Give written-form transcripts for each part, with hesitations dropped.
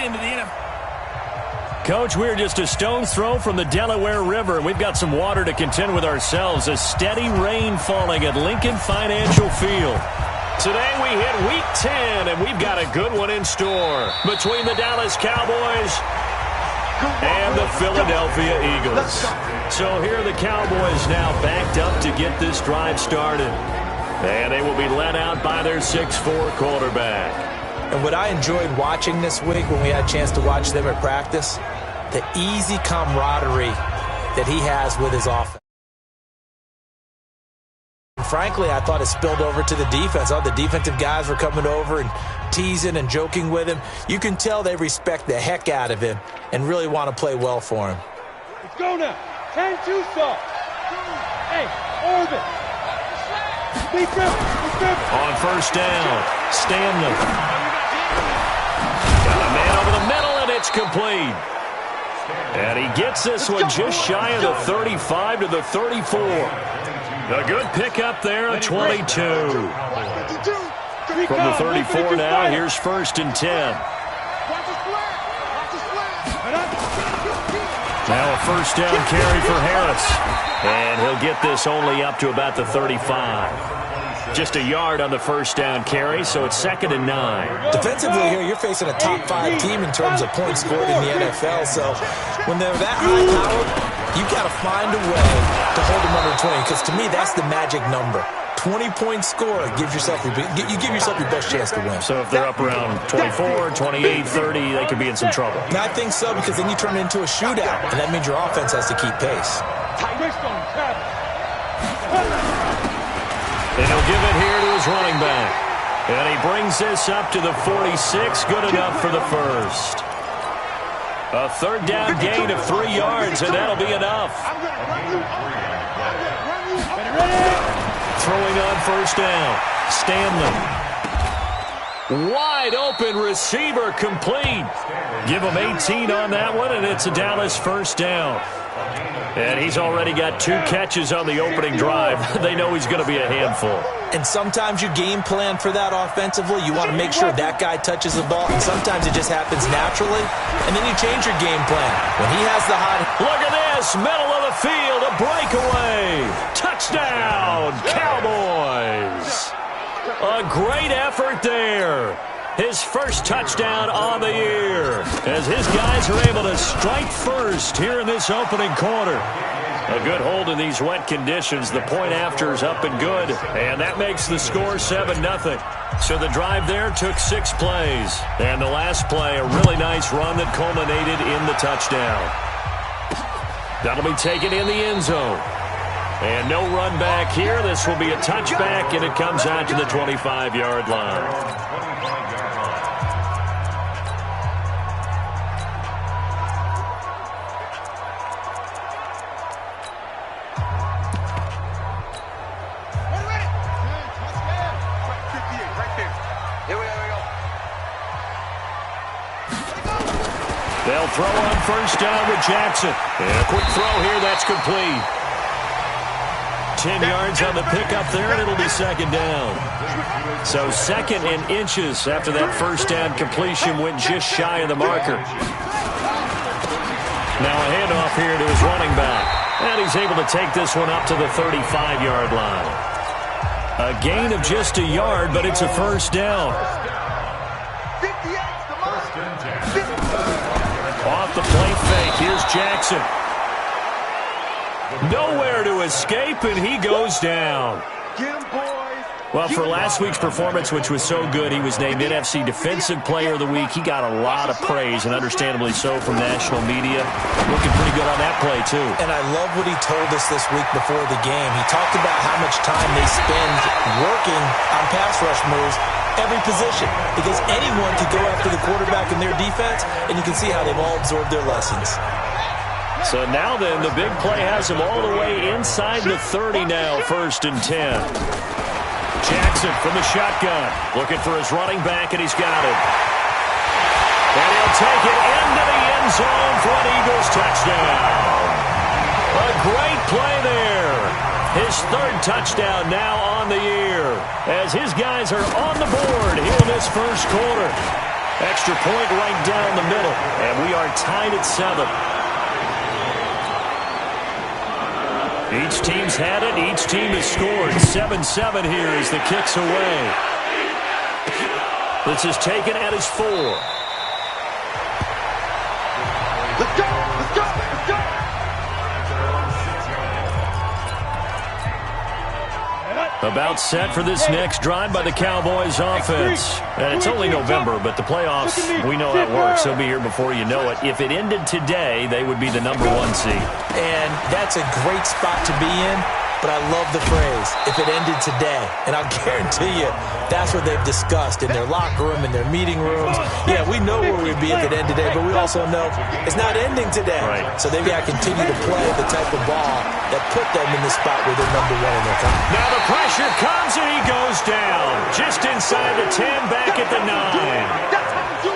into the NFL. Coach, we're just a stone's throw from the Delaware River, and we've got some water to contend with ourselves. A steady rain falling at Lincoln Financial Field. Today we hit Week 10, and we've got a good one in store between the Dallas Cowboys and the Philadelphia Eagles. So here are the Cowboys now backed up to get this drive started. And they will be led out by their 6'4" quarterback. And what I enjoyed watching this week when we had a chance to watch them at practice, the easy camaraderie that he has with his offense. And frankly, I thought it spilled over to the defense. All the defensive guys were coming over and teasing and joking with him. You can tell they respect the heck out of him and really want to play well for him. Let's go now. 10-2 soft. Hey, orbit. On first down, Stanley. Got a man over the middle, and it's complete. And he gets this one just shy of the 35 to the 34. A good pickup there at 22. From the 34 now, here's 1st and 10. Now a first down carry for Harris. And he'll get this only up to about the 35. Just a yard on the first down carry, so it's 2nd and 9. Defensively here, you're facing a top 5 team in terms of points scored in the NFL. So when they're that high-powered, you got to find a way to hold them under 20. Because to me, that's the magic number. 20-point score gives yourself you give yourself your best chance to win. So if they're up around 24, 28, 30, they could be in some trouble. And I think so, because then you turn it into a shootout, and that means your offense has to keep pace. And he'll give it here to his running back. And he brings this up to the 46. Good enough for the first. A 3rd down gain of 3 yards, and that'll be enough. Throwing on first down, Stanley. Wide open receiver, complete. Give him 18 on that one, and it's a Dallas first down. And he's already got 2 catches on the opening drive. They know he's going to be a handful. And sometimes you game plan for that offensively. You want to make sure that guy touches the ball. And sometimes it just happens naturally. And then you change your game plan. When he has the hot... Look at this. Middle of the field. A breakaway. Touchdown, Cowboys. A great effort there. His first touchdown on the year as his guys are able to strike first here in this opening quarter. A good hold in these wet conditions. The point after is up and good, and that makes the score 7-0. So the drive there took 6 plays, and the last play, a really nice run that culminated in the touchdown. That'll be taken in the end zone. And no run back here. This will be a touchback, and it comes out to the 25-yard line. They'll throw on first down with Jackson. And a quick throw here, that's complete. 10 yards on the pickup there, and it'll be 2nd down. So 2nd and inches after that first down completion went just shy of the marker. Now a handoff here to his running back. And he's able to take this one up to the 35-yard line. A gain of just a yard, but it's a first down. Off the play fake, here's Jackson. Nowhere to escape, and he goes down. Well, for last week's performance, which was so good, he was named NFC Defensive Player of the Week. He got a lot of praise, and understandably so, from national media. Looking pretty good on that play, too. And I love what he told us this week before the game. He talked about how much time they spend working on pass rush moves, every position, because anyone could go after the quarterback in their defense, and you can see how they've all absorbed their lessons. So now then, the big play has him all the way inside the 30 now, 1st and 10. Jackson from the shotgun, looking for his running back, and he's got it. And he'll take it into the end zone for an Eagles touchdown. A great play there. His 3rd touchdown now on the year, as his guys are on the board here in this first quarter. Extra point right down the middle. we are tied at 7. Each team's had it. Each team has scored. 7-7 here as the kick's away. This is taken at his 4. Let's go! Let's go! Let's go! About set for this next drive by the Cowboys offense. And it's only November, but the playoffs, we know how it works. They'll be here before you know it. If it ended today, they would be the #1 seed. And that's a great spot to be in, but I love the phrase, if it ended today. And I'll guarantee you, that's what they've discussed in their locker room, in their meeting rooms. Yeah, we know where we'd be if it ended today, but we also know it's not ending today. Right. So they've got to continue to play the type of ball that put them in the spot where they're #1 in their country. Now the pressure comes and he goes down. Just inside the 10, back at the 9.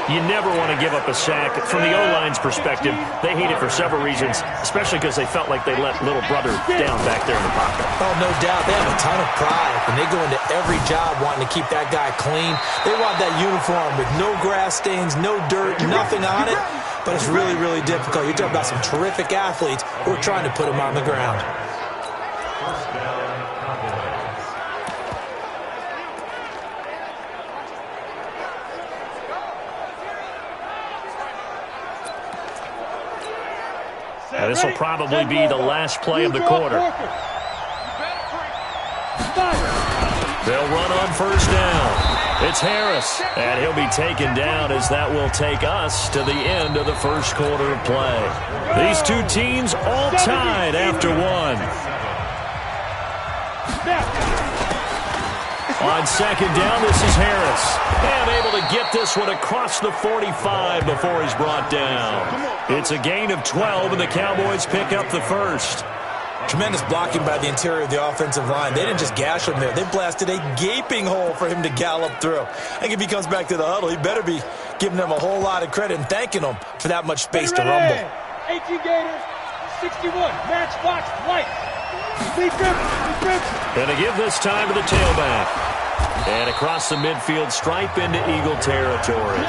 You never want to give up a sack. From the O-line's perspective, they hate it for several reasons, especially because they felt like they let little brother down back there in the pocket. Oh, no doubt. They have a ton of pride, and they go into every job wanting to keep that guy clean. They want that uniform with no grass stains, no dirt, nothing on it. But it's really, really difficult. You're talking about some terrific athletes who are trying to put him on the ground. Now, this will probably be the last play of the quarter. They'll run on first down. It's Harris, and he'll be taken down as that will take us to the end of the first quarter of play. These two teams all tied after 1. On second down, this is Harris. And able to get this one across the 45 before he's brought down. It's a gain of 12, and the Cowboys pick up the first. Tremendous blocking by the interior of the offensive line. They didn't just gash him there. They blasted a gaping hole for him to gallop through. I think if he comes back to the huddle, he better be giving them a whole lot of credit and thanking them for that much space to rumble. 18 Gators, 61, matchbox, white. Going to give this time to the tailback. And across the midfield stripe into Eagle territory.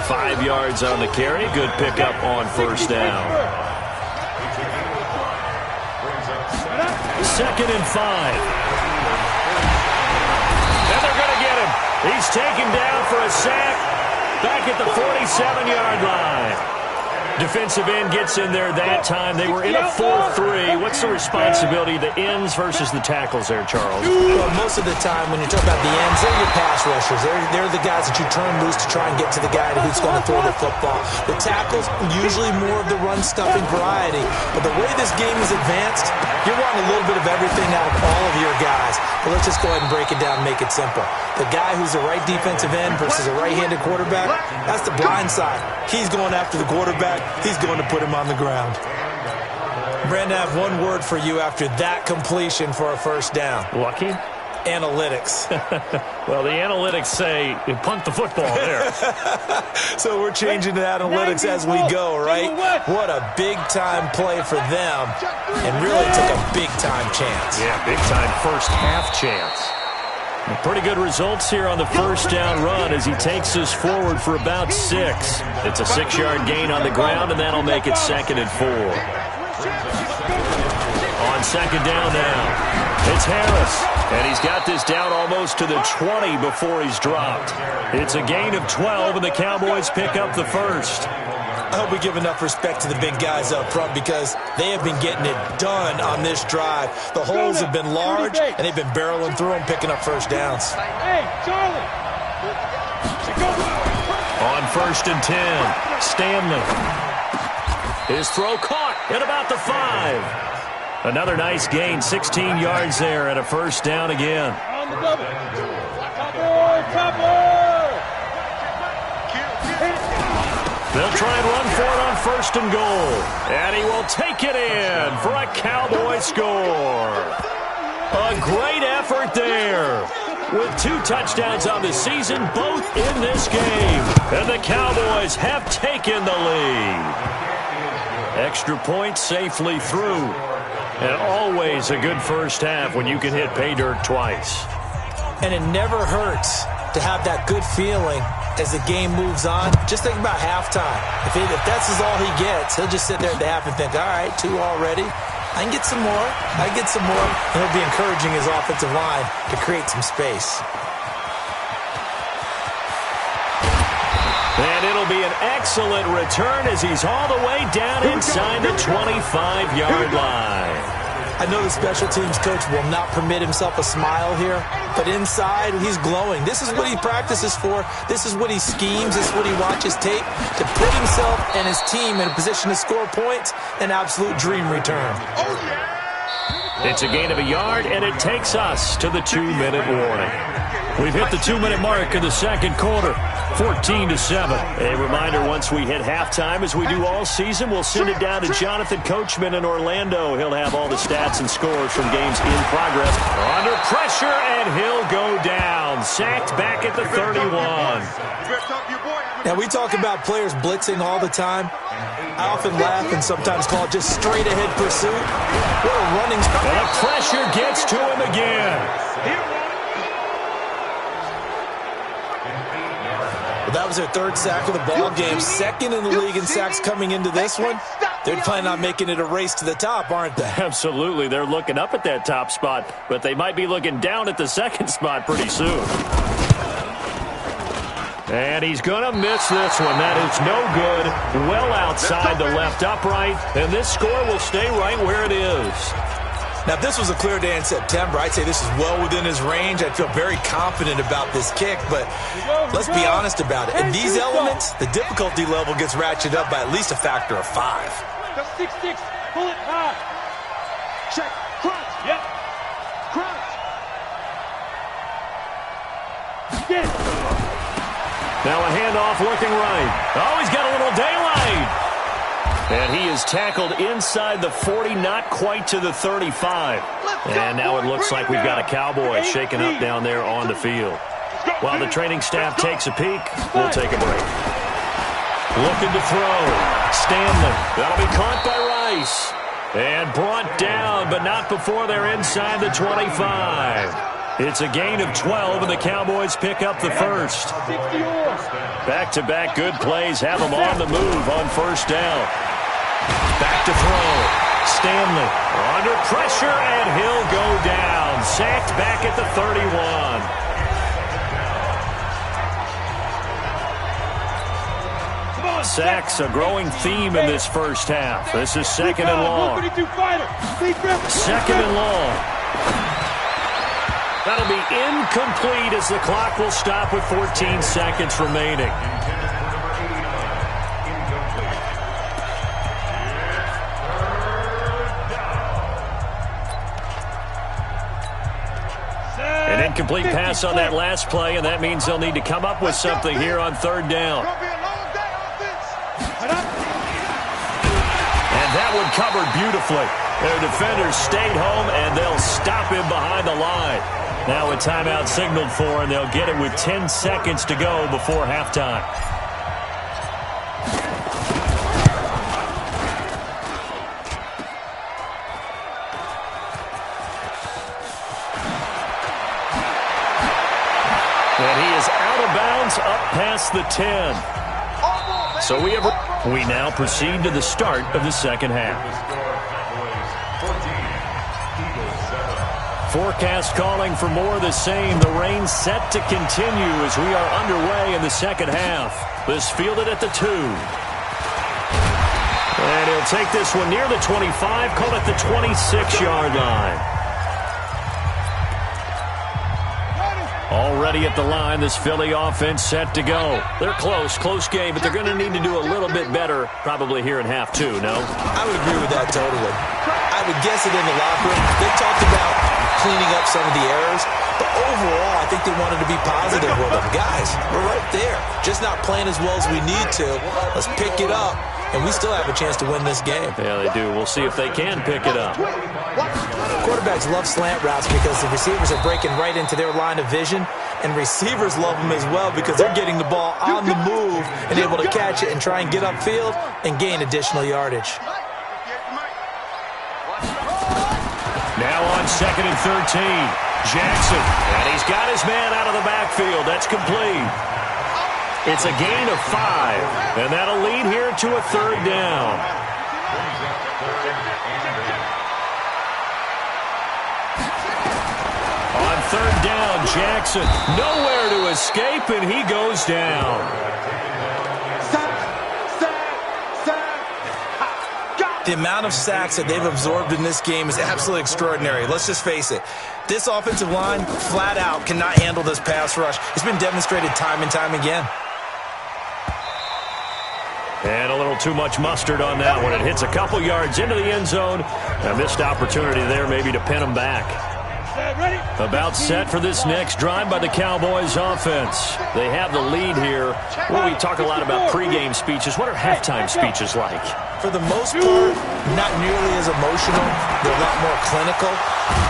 5 yards on the carry. Good pickup on first down. 2nd and 5. And they're going to get him. He's taken down for a sack back at the 47-yard line. Defensive end gets in there that time. They were in a 4-3. What's the responsibility of the ends versus the tackles there, Charles? Well, most of the time when you talk about the ends, they're your pass rushers. They're the guys that you turn loose to try and get to the guy who's going to throw the football. The tackles, usually more of the run-stuffing variety. But the way this game is advanced, you're wanting a little bit of everything out of all of your guys. But let's just go ahead and break it down and make it simple. The guy who's the right defensive end versus a right-handed quarterback, that's the blind side. He's going after the quarterback. He's going to put him on the ground. Brandon, I have one word for you after that completion for a first down. Lucky? Analytics. Well, the analytics say punt the football there. So we're changing to analytics as we go, right? What a big-time play for them. And really took a big-time chance. Yeah, big-time first half chance. Pretty good results here on the first down run as he takes us forward for about 6. It's a 6-yard gain on the ground, and that'll make it 2nd and 4. On second down now, it's Harris, and he's got this down almost to the 20 before he's dropped. It's a gain of 12, and the Cowboys pick up the first. I hope we give enough respect to the big guys up front because they have been getting it done on this drive. The holes have been large, and they've been barreling through them, picking up first downs. Hey, Charlie. On 1st and 10, Stanley. His throw caught at about the 5. Another nice gain, 16 yards there, and a first down again. On the double. Cover. They'll try and run for it on 1st and goal. And he will take it in for a Cowboy score. A great effort there. With 2 touchdowns on the season, both in this game. And the Cowboys have taken the lead. Extra point safely through. And always a good first half when you can hit pay dirt twice. And it never hurts to to have that good feeling as the game moves on. Just think about halftime. If that's all he gets, he'll just sit there at the half and think, all right, 2 already. I can get some more. I can get some more. And he'll be encouraging his offensive line to create some space. And it'll be an excellent return as he's all the way down inside the 25-yard line. I know the special teams coach will not permit himself a smile here, but inside, he's glowing. This is what he practices for. This is what he schemes. This is what he watches tape to put himself and his team in a position to score points. An absolute dream return. It's a gain of a yard, and it takes us to the 2-minute warning. We've hit the 2-minute mark in the second quarter, 14-7. A reminder, once we hit halftime, as we do all season, we'll send it down to Jonathan Coachman in Orlando. He'll have all the stats and scores from games in progress. Under pressure, and he'll go down. Sacked back at the 31. Now, we talk about players blitzing all the time. I often laugh and sometimes call it just straight-ahead pursuit. What a running... And the pressure gets to him again. Well, that was their 3rd sack of the ball game. 2nd in the league in sacks coming into this one. They're planning on making it a race to the top, aren't they? Absolutely. They're looking up at that top spot, but they might be looking down at the 2nd spot pretty soon. And he's going to miss this one. That is no good. Well outside the left upright, and this score will stay right where it is. Now, if this was a clear day in September, I'd say this is well within his range. I'd feel very confident about this kick, but let's be honest about it. In these elements, the difficulty level gets ratcheted up by at least a factor of 5. The 6-6, pull it high. Check, crunch, yep. Crunch. Get it. Now a handoff looking right. Oh, he's got a little daylight. And he is tackled inside the 40, not quite to the 35. And now it looks like we've got a Cowboy shaking up down there on the field. While the training staff takes a peek, we'll take a break. Looking to throw. Stanley. That'll be caught by Rice. And brought down, but not before they're inside the 25. It's a gain of 12, and the Cowboys pick up the first. Back-to-back good plays have them on the move on first down. Back to throw. Stanley under pressure, and he'll go down. Sacked back at the 31. Sacks, a growing theme in this first half. This is 2nd and long. 2nd and long. That'll be incomplete as the clock will stop with 14 seconds remaining. An incomplete pass on that last play, and that means they'll need to come up with something here on 3rd down. And that one covered beautifully. Their defenders stayed home, and they'll stop him behind the line. Now a timeout signaled for, and they'll get it with 10 seconds to go before halftime. And he is out of bounds up past the 10. So we now proceed to the start of the second half. Forecast calling for more of the same. The rain set to continue as we are underway in the second half. This fielded at the 2. And he'll take this one near the 25, call it the 26-yard line. Already at the line, this Philly offense set to go. They're close game, but they're going to need to do a little bit better probably here in half 2, no? I would agree with that totally. I would guess it in the locker room. They talked about cleaning up some of the errors, but overall, I think they wanted to be positive with them. Guys, we're right there. Just not playing as well as we need to. Let's pick it up, and we still have a chance to win this game. Yeah, they do. We'll see if they can pick it up. Quarterbacks love slant routes because the receivers are breaking right into their line of vision, and receivers love them as well because they're getting the ball on the move and able to catch it and try and get upfield and gain additional yardage. Now on 2nd and 13. Jackson, and he's got his man out of the backfield. That's complete. It's a gain of 5, and that'll lead here to a 3rd down. On 3rd down, Jackson, nowhere to escape, and he goes down. The amount of sacks that they've absorbed in this game is absolutely extraordinary. Let's just face it. This offensive line, flat out, cannot handle this pass rush. It's been demonstrated time and time again. And a little too much mustard on that one. It hits a couple yards into the end zone. A missed opportunity there maybe to pin them back. About set for this next drive by the Cowboys offense. They have the lead here. Well, we talk a lot about pregame speeches. What are halftime speeches like? For the most part, not nearly as emotional. They're a lot more clinical.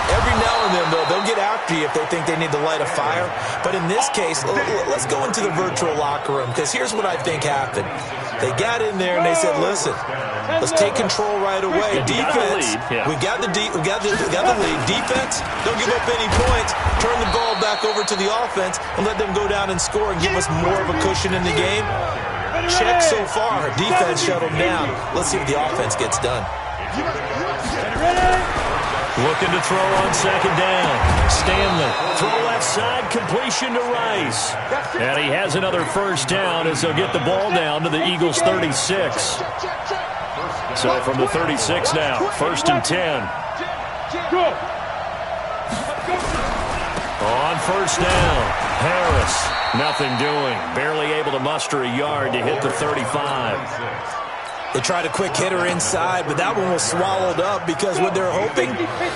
Every now and then, though, they'll get after you if they think they need to light a fire. But in this case, let's go into the virtual locker room, because here's what I think happened. They got in there and they said, listen, let's take control right away. Defense, we got the lead. Defense, don't give up any points. Turn the ball back over to the offense and let them go down and score and give us more of a cushion in the game. Check so far. Defense shut them down. Let's see if the offense gets done. Looking to throw on 2nd down. Stanley, throw left side, completion to Rice. And he has another 1st down as they'll get the ball down to the Eagles' 36. So from the 36 now, 1st and 10. On 1st down, Harris, nothing doing. Barely able to muster a yard to hit the 35. They tried a quick hitter inside, but that one was swallowed up because what they're hoping,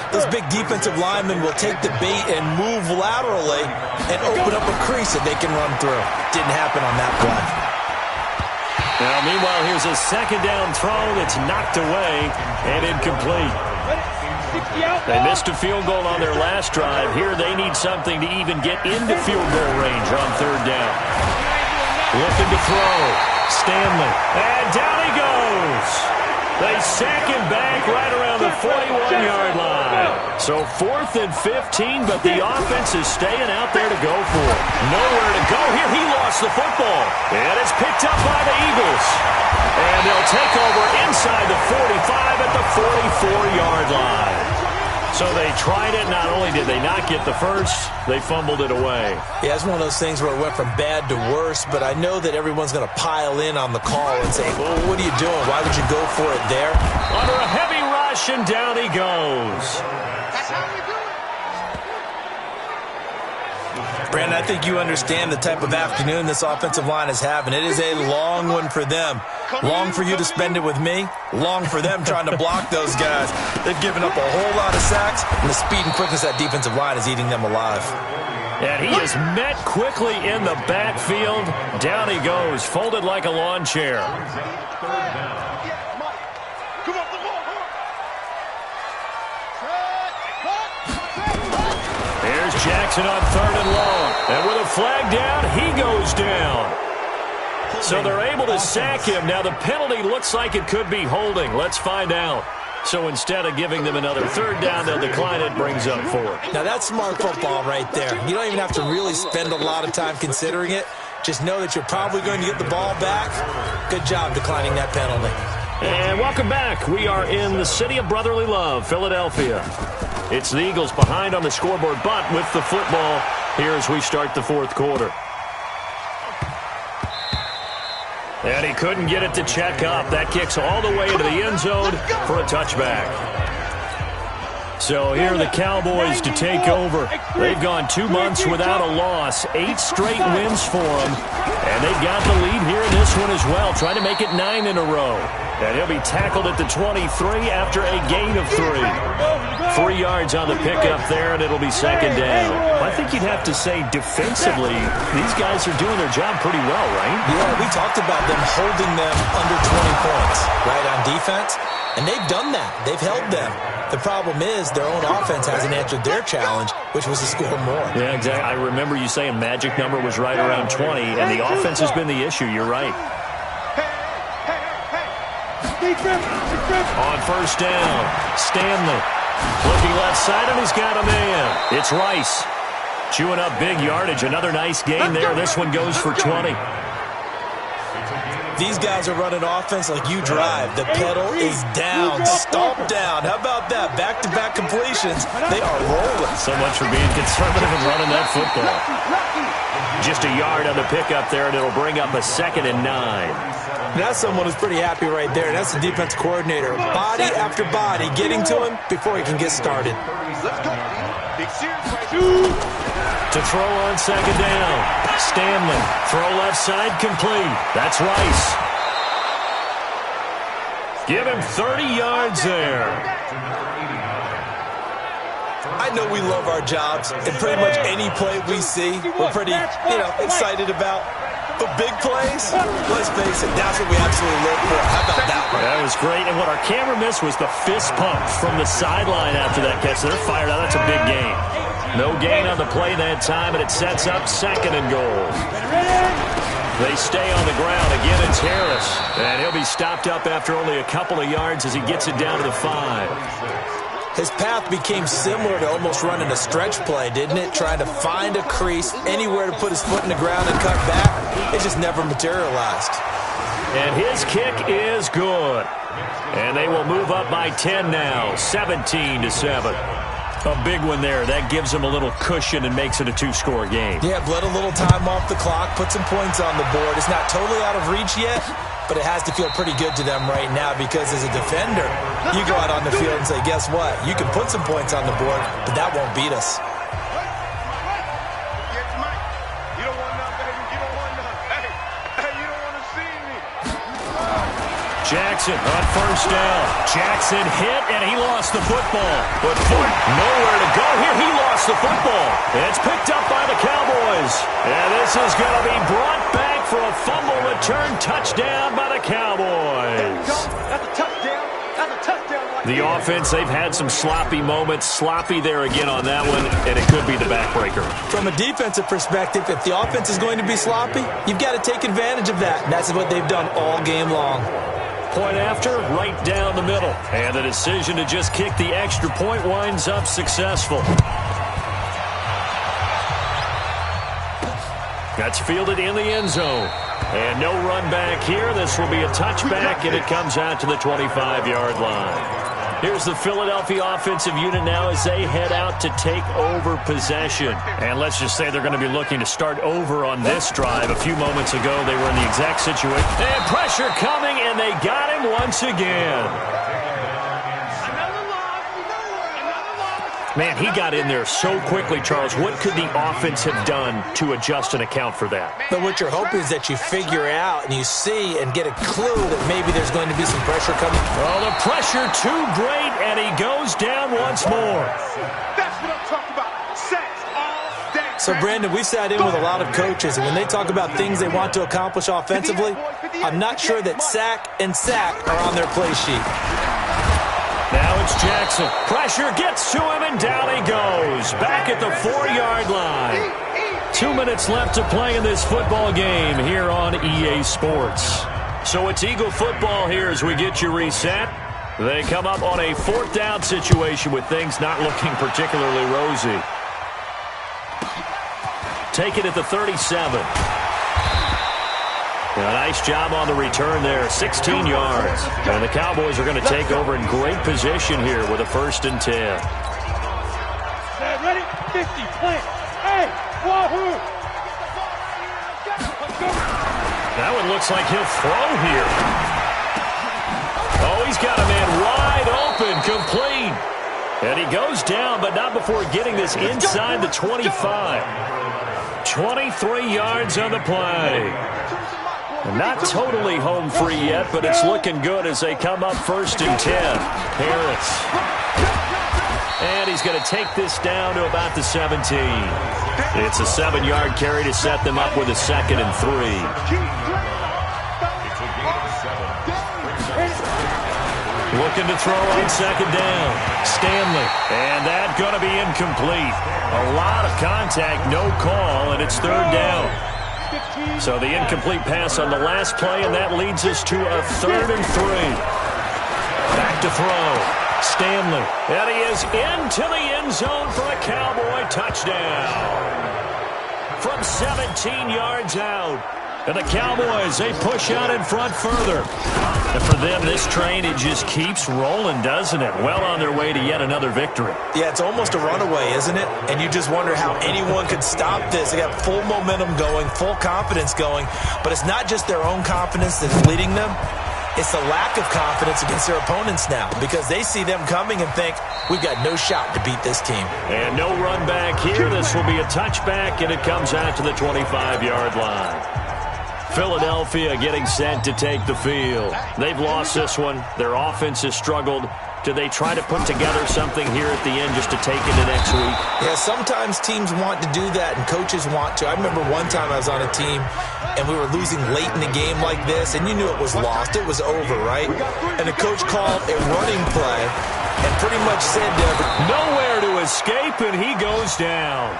those big defensive linemen will take the bait and move laterally and open up a crease that they can run through. Didn't happen on that play. Now, meanwhile, here's a 2nd down throw that's knocked away and incomplete. They missed a field goal on their last drive. Here they need something to even get into field goal range on 3rd down. Looking to throw. Stanley. And down he goes. They sack him back right around the 41-yard line. So 4th and 15, but the offense is staying out there to go for it. Nowhere to go. Here he lost the football. And it's picked up by the Eagles. And they'll take over inside the 45 at the 44-yard line. So they tried it. Not only did they not get the first, they fumbled it away. Yeah, it's one of those things where it went from bad to worse, but I know that everyone's going to pile in on the call and say, well, what are you doing? Why would you go for it there? Under a heavy rush, and down he goes. That's how we do it. Brandon, I think you understand the type of afternoon this offensive line is having. It is a long one for them. Long for you to spend it with me. Long for them trying to block those guys. They've given up a whole lot of sacks, and the speed and quickness of that defensive line is eating them alive. And he is met quickly in the backfield. Down he goes, folded like a lawn chair. Here's Jackson on 3rd and long. And with a flag down, he goes down. So they're able to sack him. Now the penalty looks like it could be holding. Let's find out. So instead of giving them another 3rd down, they'll decline it, brings up 4th. Now that's smart football right there. You don't even have to really spend a lot of time considering it. Just know that you're probably going to get the ball back. Good job declining that penalty. And welcome back. We are in the city of brotherly love, Philadelphia. It's the Eagles behind on the scoreboard, but with the football here as we start the 4th quarter. And he couldn't get it to check up. That kicks all the way into the end zone for a touchback. So here are the Cowboys to take over. They've gone 2 months without a loss. 8 straight wins for them. And they've got the lead here in this one as well, trying to make it 9 in a row. And he'll be tackled at the 23 after a gain of 3. 3 yards on the pickup there, and it'll be 2nd down. I think you'd have to say defensively, these guys are doing their job pretty well, right? Yeah, we talked about them holding them under 20 points, right, on defense. And they've done that. They've held them. The problem is their own offense hasn't answered their challenge, which was to score more. Yeah, exactly. I remember you saying magic number was right around 20, and the offense has been the issue. You're right. On 1st down, Stanley Looking left side, and he's got a man. It's Rice. Chewing up big yardage. Another nice gain there. This one goes for 20. These guys are running offense like you drive. The pedal is down, stomp down. How about that? Back-to-back completions. They are rolling. So much for being conservative and running that football. Just a yard on the pickup there, and it'll bring up a 2nd and 9. That's someone who's pretty happy right there. That's the defense coordinator. Body after body getting to him before he can get started. To throw on 2nd down. Stanley. Throw left side complete. That's Rice. Give him 30 yards there. I know we love our jobs, and pretty much any play we see, we're pretty, excited about. But big plays, let's face it, that's what we absolutely live for. How about that one? That was great, and what our camera missed was the fist pump from the sideline after that catch. They're fired out. That's a big gain. No gain on the play that time, and it sets up 2nd and goal. They stay on the ground. Again, it's Harris, and he'll be stopped up after only a couple of yards as he gets it down to the 5. His path became similar to almost running a stretch play, didn't it? Trying to find a crease, anywhere to put his foot in the ground and cut back. It just never materialized. And his kick is good. And they will move up by 10 now, 17-7. A big one there. That gives them a little cushion and makes it a 2-score game. Yeah, bled a little time off the clock, put some points on the board. It's not totally out of reach yet, but it has to feel pretty good to them right now because as a defender, you go out on the field and say, guess what? You can put some points on the board, but that won't beat us. Jackson on 1st down. Jackson hit, and he lost the football. But Ford nowhere to go here. He lost the football. It's picked up by the Cowboys. And this is going to be brought back for a fumble return touchdown by the Cowboys. That's a touchdown. That's a touchdown. The offense, they've had some sloppy moments. Sloppy there again on that one, and it could be the backbreaker. From a defensive perspective, if the offense is going to be sloppy, you've got to take advantage of that. And that's what they've done all game long. Point after, right down the middle. And the decision to just kick the extra point winds up successful. That's fielded in the end zone. And no run back here. This will be a touchback, and it comes out to the 25-yard line. Here's the Philadelphia offensive unit now as they head out to take over possession. And let's just say they're going to be looking to start over on this drive. A few moments ago, they were in the exact situation. And pressure coming, and they got him once again. Man, he got in there so quickly, Charles. What could the offense have done to adjust and account for that? But what you're hoping is that you figure out and you see and get a clue that maybe there's going to be some pressure coming. Well, the pressure too great, and he goes down once more. That's what I'm talking about. Sacks all day. So, Brandon, we sat in with a lot of coaches, and when they talk about things they want to accomplish offensively, I'm not sure that sack and sack are on their play sheet. Now it's Jackson. Pressure gets to him, and down he goes. Back at the 4-yard line. 2 minutes left to play in this football game here on EA Sports. So it's Eagle football here as we get you reset. They come up on a 4th down situation with things not looking particularly rosy. Take it at the 37. A nice job on the return there, 16 yards. And the Cowboys are going to take over in great position here with a 1st and 10. Ready? 50, plant. Hey, wahoo! That one looks like he'll throw here. Oh, he's got a man wide open, complete. And he goes down, but not before getting this inside the 25. 23 yards on the play. Not totally home free yet, but it's looking good as they come up 1st and 10. Harris. And he's going to take this down to about the 17. It's a 7-yard carry to set them up with a 2nd and 3. Looking to throw on 2nd down. Stanley. And that going to be incomplete. A lot of contact, no call, and it's 3rd down. So the incomplete pass on the last play, and that leads us to a 3rd and 3. Back to throw. Stanley. And he is into the end zone for a Cowboy touchdown. From 17 yards out. And the Cowboys, they push out in front further. And for them, this train, it just keeps rolling, doesn't it? Well on their way to yet another victory. Yeah, it's almost a runaway, isn't it? And you just wonder how anyone could stop this. They got full momentum going, full confidence going. But it's not just their own confidence that's leading them. It's the lack of confidence against their opponents now because they see them coming and think, we've got no shot to beat this team. And no run back here. This will be a touchback, and it comes out to the 25-yard line. Philadelphia getting set to take the field. They've lost this one. Their offense has struggled. Do they try to put together something here at the end just to take into next week? Yeah, sometimes teams want to do that and coaches want to. I remember one time I was on a team and we were losing late in the game like this, and you knew it was lost. It was over, right? And the coach called a running play and pretty much said to everyone, nowhere to escape, and he goes down.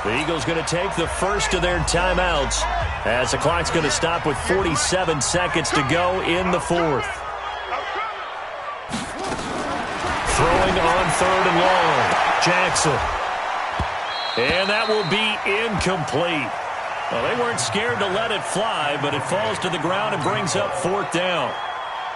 The Eagles going to take the first of their timeouts as the clock's going to stop with 47 seconds to go in the fourth. Throwing on 3rd and long. Jackson. And that will be incomplete. Well, they weren't scared to let it fly, but it falls to the ground and brings up 4th down.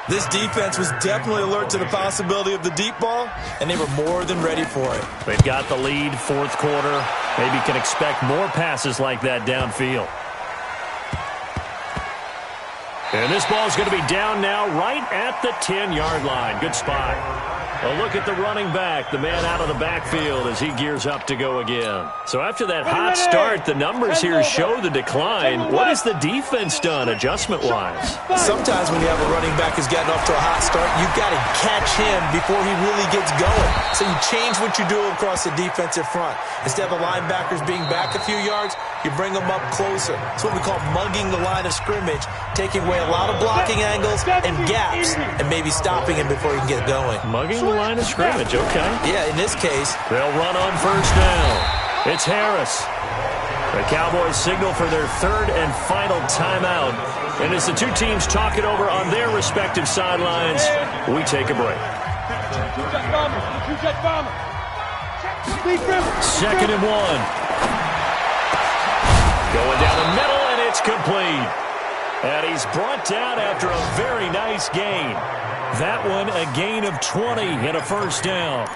This defense was definitely alert to the possibility of the deep ball, and they were more than ready for it. They've got the lead, 4th quarter. Maybe can expect more passes like that downfield. And this ball's going to be down now right at the 10-yard line. Good spot. A look at the running back, the man out of the backfield as he gears up to go again. So after that hot start, the numbers here show the decline. What has the defense done adjustment-wise? Sometimes when you have a running back who's gotten off to a hot start, you've got to catch him before he really gets going. So you change what you do across the defensive front. Instead of the linebackers being back a few yards, you bring them up closer. It's what we call mugging the line of scrimmage, taking away a lot of blocking angles and gaps and maybe stopping him before he can get going. Mugging the line of scrimmage, okay. Yeah, in this case. They'll run on 1st down. It's Harris. The Cowboys signal for their 3rd and final timeout. And as the two teams talk it over on their respective sidelines, we take a break. 2nd and 1. Going down the middle, and it's complete. And he's brought down after a very nice gain. That one, a gain of 20 and a 1st down.